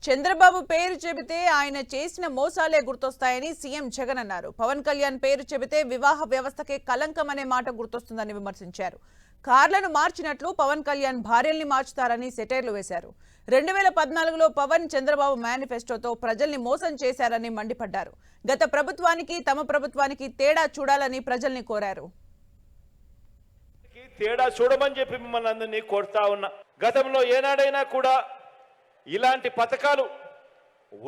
చంద్రబాబు పేరు చెబితే ఆయన చేసిన మోసాలే గుర్తొస్తాయని సీఎం జగన్ అన్నారు. పవన్ కళ్యాణ్ పేరు చెబితే వివాహ వ్యవస్థకే కలంకం అనే మాట గుర్తొస్తుందని విమర్శించారు. కార్లను మార్చినట్లు పవన్ కళ్యాణ్ భార్యల్ని మార్చుతారని సెటైర్లు వేశారు. 2014లో పవన్ చంద్రబాబు మేనిఫెస్టోతో ప్రజల్ని మోసం చేశారని మండిపడ్డారు. గత ప్రభుత్వానికి తమ ప్రభుత్వానికి తేడా చూడాలని ప్రజల్ని కోరారు. తేడా చూడమని చెప్పి మిమ్మల్ని అందరినీ కోరుతా ఉన్నా. గతంలో ఏనాడైనా కూడా ఇలాంటి పథకాలు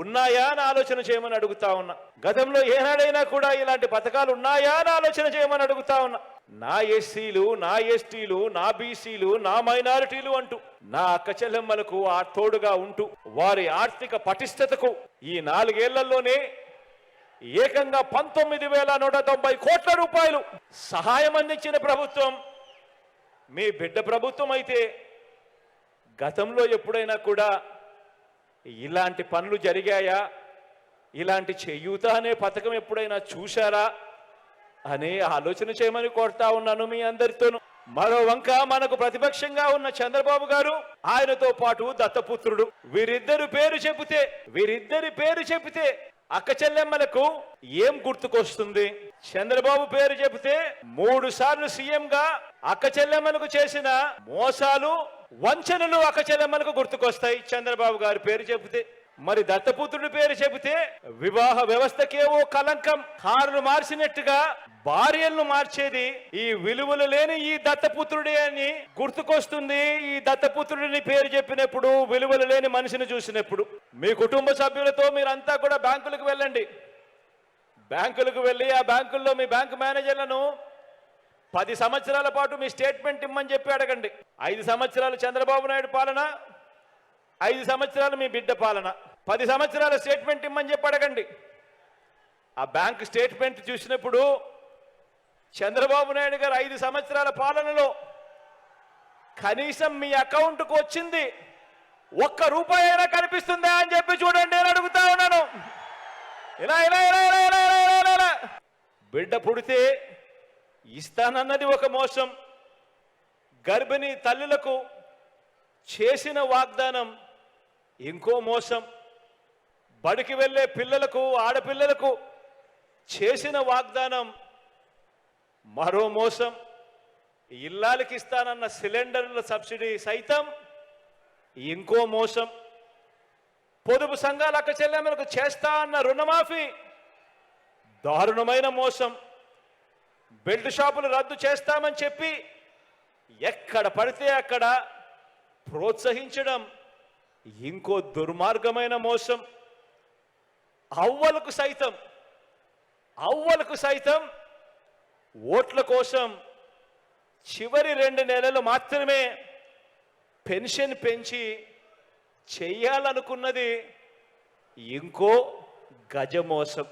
ఉన్నాయా అని ఆలోచన చేయమని అడుగుతా ఉన్నా. గతంలో ఏనాడైనా కూడా ఇలాంటి పథకాలు ఉన్నాయా అని ఆలోచన చేయమని అడుగుతా ఉన్నా. నా ఎస్సీలు, నా ఎస్టీలు, నా బీసీలు, నా మైనారిటీలు అంటూ నా అక్క చెల్లెమ్మలకు తోడుగా ఉంటూ వారి ఆర్థిక పటిష్టతకు ఈ 4 ఏళ్లలోనే ఏకంగా 19,190 కోట్ల రూపాయలు సహాయం అందించిన ప్రభుత్వం మీ బిడ్డ ప్రభుత్వం అయితే గతంలో ఎప్పుడైనా కూడా ఇలాంటి పనులు జరిగాయా, ఇలాంటి చేయూత అనే పథకం ఎప్పుడైనా చూశారా అనే ఆలోచన చేయమని కోరుతా ఉన్నాను మీ అందరితోనూ. మరో వంక మనకు ప్రతిపక్షంగా ఉన్న చంద్రబాబు గారు, ఆయనతో పాటు దత్తపుత్రుడు, వీరిద్దరి పేరు చెబితే అక్క చెల్లెమ్మలకు ఏం గుర్తుకొస్తుంది? చంద్రబాబు పేరు చెబితే 3 సార్లు సీఎంగా అక్క చెల్లెమ్మలకు చేసిన మోసాలు, వంచనలు అక్క చెల్లెమ్మలకు గుర్తుకొస్తాయి చంద్రబాబు గారి పేరు చెబితే. మరి దత్తపుత్రుడి పేరు చెబితే వివాహ వ్యవస్థకేవో కలంకం, కారులు మార్చినట్టుగా భార్యలను మార్చేది ఈ విలువలు లేని ఈ దత్తపుత్రుడే అని గుర్తుకొస్తుంది. ఈ దత్తపుత్రుడిని పేరు చెప్పినప్పుడు, విలువలు లేని మనిషిని చూసినప్పుడు. మీ కుటుంబ సభ్యులతో మీరంతా కూడా బ్యాంకులకు వెళ్ళండి. బ్యాంకులకు వెళ్ళి ఆ బ్యాంకుల్లో మీ బ్యాంకు మేనేజర్లను 10 సంవత్సరాల పాటు మీ స్టేట్మెంట్ ఇమ్మని చెప్పి అడగండి. 5 సంవత్సరాలు చంద్రబాబు నాయుడు పాలన, 5 సంవత్సరాలు మీ బిడ్డ పాలన. 10 సంవత్సరాల స్టేట్మెంట్ ఇమ్మని చెప్పి అడగండి. ఆ బ్యాంక్ స్టేట్మెంట్ చూసినప్పుడు చంద్రబాబు నాయుడు గారు 5 సంవత్సరాల పాలనలో కనీసం మీ అకౌంట్కు వచ్చింది 1 రూపాయి అయినా కనిపిస్తుందా అని చెప్పి చూడండి అని అడుగుతా ఉన్నాను. ఇలా ఇలా ఇలా ఇలా ఇలా ఇలా ఇలా బిడ్డ పుడితే ఇస్తానన్నది ఒక మోసం, గర్భిణీ తల్లులకు చేసిన వాగ్దానం ఇంకో మోసం, బడికి వెళ్ళే పిల్లలకు, ఆడపిల్లలకు చేసిన వాగ్దానం మరో మోసం, ఇల్లాలకి ఇస్తానన్న సిలిండర్ల సబ్సిడీ సైతం ఇంకో మోసం, పొదుపు సంఘాల అక్క చెల్లెమ్మలకు చేస్తా అన్న రుణమాఫీ దారుణమైన మోసం, బెల్ట్ షాపులు రద్దు చేస్తామని చెప్పి ఎక్కడ పడితే అక్కడ ప్రోత్సహించడం ఇంకో దుర్మార్గమైన మోసం, అవ్వలకు సైతం ఓట్ల కోసం చివరి 2 నెలలు మాత్రమే పెన్షన్ పెంచి చెయ్యాలనుకున్నది ఇంకో గజమోసం.